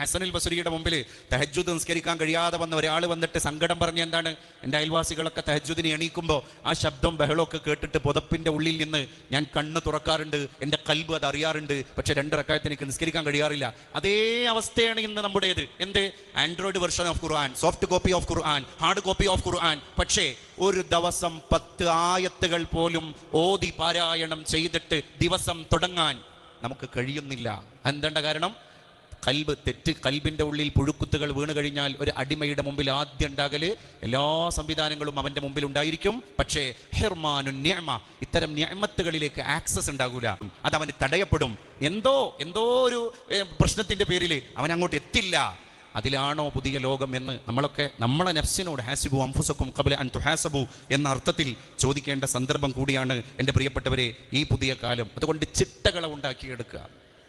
ഹസനുൽ ബസ്രിയുടെ മുമ്പിൽ തഹജ്ജുദ് നിസ്കരിക്കാൻ കഴിയാതെ വന്ന ഒരാൾ വന്നിട്ട് സങ്കടം പറഞ്ഞ എന്താണ്, എൻ്റെ അയൽവാസികളൊക്കെ തഹജ്ജുദിന് എണീക്കുമ്പോൾ ആ ശബ്ദം ബഹളമൊക്കെ കേട്ടിട്ട് പുതപ്പിൻ്റെ ഉള്ളിൽ നിന്ന് ഞാൻ കണ്ണ് തുറക്കാറുണ്ട്, എൻ്റെ കൽബ് അത് അറിയാറുണ്ട്, പക്ഷെ 2 റക്അത്ത് എനിക്ക് നിസ്കരിക്കാൻ കഴിയാറില്ല. അതേ അവസ്ഥയാണ് ഇന്ന് നമ്മുടേത്. എന്ത്? Android version of Quran, soft copy of Quran, hard copy of Quran. പക്ഷേ ഒരു ദിവസം 10 ആയത്തുകൾ പോലും ഓതി പാരായണം ചെയ്തിട്ട് ദിവസം തുടങ്ങാൻ നമുക്ക് കഴിയുന്നില്ല. എന്താണ് കാരണം? കൽബ് തെറ്റ്. കൽബിൻ്റെ ഉള്ളിൽ പുഴുക്കുത്തുകൾ വീണ് കഴിഞ്ഞാൽ ഒരു അടിമയുടെ മുമ്പിൽ ആദ്യം ഉണ്ടാകല് എല്ലാ സംവിധാനങ്ങളും അവൻ്റെ മുമ്പിൽ ഉണ്ടായിരിക്കും, പക്ഷേ ഹിർമാനു നിഅമ, ഇത്തരം നിഅമത്തുകളിലേക്ക് ആക്സസ് ഉണ്ടാകൂല, അത് അവന് തടയപ്പെടും. എന്തോ ഒരു പ്രശ്നത്തിൻ്റെ പേരിൽ അവൻ അങ്ങോട്ട് എത്തില്ല. അതിലാണോ പുതിയ ലോകം എന്ന് നമ്മളൊക്കെ നമ്മളെ നഫ്സിനോട് ഹാസിബു അൻഫുസക്കും ഖബ്ല അൻ തുഹാസബു എന്ന അർത്ഥത്തിൽ ചോദിക്കേണ്ട സന്ദർഭം കൂടിയാണ് എൻ്റെ പ്രിയപ്പെട്ടവരെ ഈ പുതിയ കാലം. അതുകൊണ്ട് ചിട്ടകളെ ഉണ്ടാക്കിയെടുക്കുക.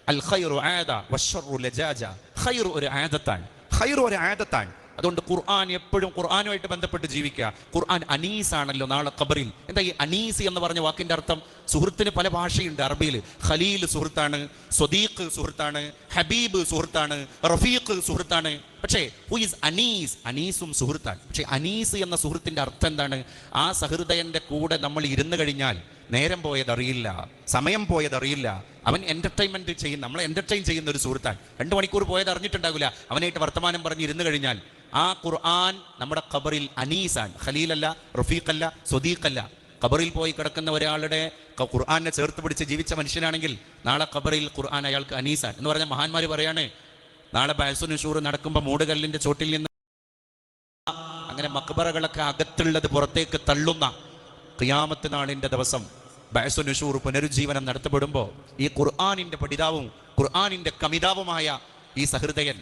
അൽ ഖൈറു ആദ വശർറു ലജാജ. ഖൈറു ഒരു ആദത്താണ്, ഖൈറു ഒരു ആദത്താണ്. അതുകൊണ്ട് ഖുർആൻ എപ്പോഴും ഖുർആനുമായിട്ട് ബന്ധപ്പെട്ട് ജീവിക്കുക. ഖുർആൻ അനീസ് ആണല്ലോ നാളെ ഖബറിൽ. എന്താ ഈ അനീസ് എന്ന് പറഞ്ഞ വാക്കിൻ്റെ അർത്ഥം? സുഹൃത്തിന് പല ഭാഷയുണ്ട് അറബിയിൽ. ഖലീൽ സുഹൃത്താണ്, സ്വദീഖ് സുഹൃത്താണ്, ഹബീബ് സുഹൃത്താണ്, റഫീഖ് സുഹൃത്താണ്. പക്ഷേ ഹു ഈസ് അനീസ്? അനീസും സുഹൃത്താണ്. പക്ഷേ അനീസ് എന്ന സുഹൃത്തിൻ്റെ അർത്ഥം എന്താണ്? ആ സഹൃദയൻ്റെ കൂടെ നമ്മൾ ഇരുന്ന് കഴിഞ്ഞാൽ നേരം പോയതറിയില്ല, സമയം പോയതറിയില്ല. അവൻ എൻ്റർടൈൻമെൻറ്റ് ചെയ്യുന്ന, നമ്മളെ എൻ്റർടൈൻ ചെയ്യുന്ന ഒരു സുഹൃത്താണ്. 2 മണിക്കൂർ പോയത് അറിഞ്ഞിട്ടുണ്ടാകില്ല. അവനായിട്ട് വർത്തമാനം പറഞ്ഞ് ഇരുന്ന് കഴിഞ്ഞാൽ ആ ഖുർആൻ നമ്മുടെ ഖബറിൽ അനീസാണ്. ഖലീലല്ല, റഫീഖല്ല, സ്വദീഖല്ല. ഖബറിൽ പോയി കിടക്കുന്ന ഒരാളുടെ ഖുർആനെ ചേർത്ത് പിടിച്ച് ജീവിച്ച മനുഷ്യനാണെങ്കിൽ നാളെ ഖബറിൽ ഖുർആൻ അയാൾക്ക് അനീസാണ് എന്ന് പറഞ്ഞ മഹാന്മാർ പറയാണ്. നാളെ ബഅ്സുൻ നുശൂർ നടക്കുമ്പോൾ മൂടുകല്ലിൻ്റെ ചോട്ടിൽ നിന്ന് അങ്ങനെ മക്ബറകളൊക്കെ അകത്തുള്ളത് പുറത്തേക്ക് തള്ളുന്ന ഖിയാമത്ത് നാളിൻ്റെ ദിവസം ബഅ്സുൻ നുശൂർ പുനരുജ്ജീവനം നടത്തപ്പെടുമ്പോൾ ഈ ഖുർആനിൻ്റെ പഠിതാവും ഖുർആനിൻ്റെ കമിതാവുമായ ഈ സഹൃദയൻ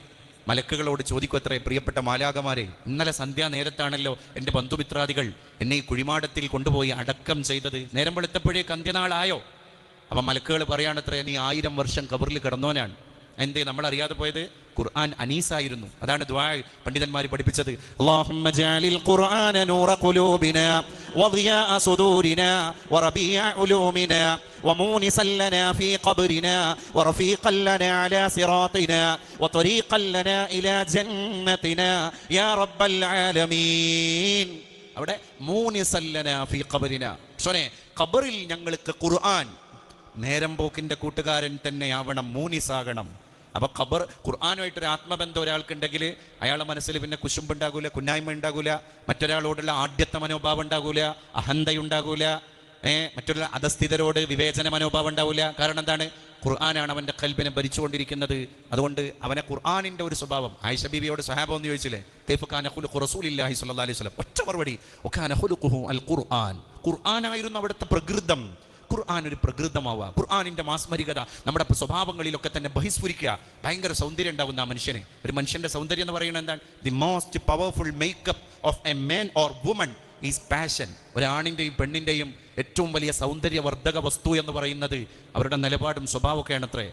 മലക്കുകളോട് ചോദിക്കുമത്രേ, പ്രിയപ്പെട്ട മാലാകമാരെ, ഇന്നലെ സന്ധ്യാനേരത്താണല്ലോ എൻ്റെ ബന്ധുമിത്രാദികൾ എന്നെ ഈ കുഴിമാടത്തിൽ കൊണ്ടുപോയി അടക്കം ചെയ്തത്. നേരം വെളുത്തപ്പോഴേക്ക് അന്ത്യനാളായോ? അപ്പം മലക്കുകൾ പറയാണത്രേ, നീ 1000 വർഷം ഖബറിൽ കിടന്നോനാണ്. എന്തേ നമ്മളറിയാതെ പോയത്? ഖുർആൻ അനീസായിരുന്നു. അതാണ് ദുആ പണ്ഡിതന്മാർ പഠിപ്പിച്ചത്. അല്ലാഹുമ്മ ജഅലിൽ ഖുർആന നൂറ ഖുലൂബിനാ വദിയാഅ സുദൂരിനാ വറബീഅ ഉലൂമിനാ വമൂനിസൻ ലനാ ഫീ ഖബ്രിനാ വറഫീഖൻ ലനാ അലാ സിറാത്തിനാ വതരീഖൻ ലനാ ഇലാ ജന്നത്തിനാ യാ റബ്ബൽ ആലമീൻ. അവിടെ മൂനിസൻ ലനാ ഫീ ഖബ്രിനാ. സോനെ ഖബറിൽ ഞങ്ങൾക്ക് ഖുർആൻ നേരം പോക്കിൻ്റെ കൂട്ടുകാരൻ തന്നെയാവണം, മൂനിസാകണം. അപ്പോൾ ഖുർആനുമായിട്ടൊരു ആത്മബന്ധം ഒരാൾക്കുണ്ടെങ്കിൽ അയാളുടെ മനസ്സിൽ പിന്നെ കുശുമ്പുണ്ടാകൂല, കുന്നായ്മ ഉണ്ടാകൂല, മറ്റൊരാളോടുള്ള ആഢ്യത്ത മനോഭാവം ഉണ്ടാകൂല, അഹന്തയുണ്ടാകൂല, മറ്റുള്ള അധസ്ഥിതരോട് വിവേചന മനോഭാവം ഉണ്ടാവില്ല. കാരണം എന്താണ്? ഖുർആനാണ് അവൻ്റെ ഖൽബിനെ ഭരിച്ചുകൊണ്ടിരിക്കുന്നത്. അതുകൊണ്ട് അവനെ ഖുർആനിൻ്റെ ഒരു സ്വഭാവം. ആയിഷ ബീവിയോട് സ്വഹാബ എന്ന് ചോദിച്ചില്ലേ, കൈഫ കാന ഖുലുഖു റസൂലില്ലാഹി സ്വല്ലല്ലാഹി അലൈഹി വസല്ലം? ഒറ്റ മറുപടി, വകാന ഖുലുഖുഹു അൽ ഖുർആൻ. ഖുർആനായിരുന്നു അവിടുത്തെ പ്രകൃതം. ഖുർആൻ ഒരു പ്രകൃതമാവുക, ഖുർആനിൻ്റെ മാസ്മരികത നമ്മുടെ സ്വഭാവങ്ങളിലൊക്കെ തന്നെ ബഹിസ്ഫുരിക്കുക. ഭയങ്കര സൗന്ദര്യം ഉണ്ടാവുന്ന ആ മനുഷ്യനെ. ഒരു മനുഷ്യൻ്റെ സൗന്ദര്യം എന്ന് പറയുന്നത് എന്താണ്? The most powerful makeup of a man or woman is passion. ഒരാണിൻ്റെയും പെണ്ണിൻ്റെയും ഏറ്റവും വലിയ സൗന്ദര്യവർദ്ധക വസ്തു എന്ന് പറയുന്നത് അവരുടെ നിലപാടും സ്വഭാവമൊക്കെയാണത്രേ.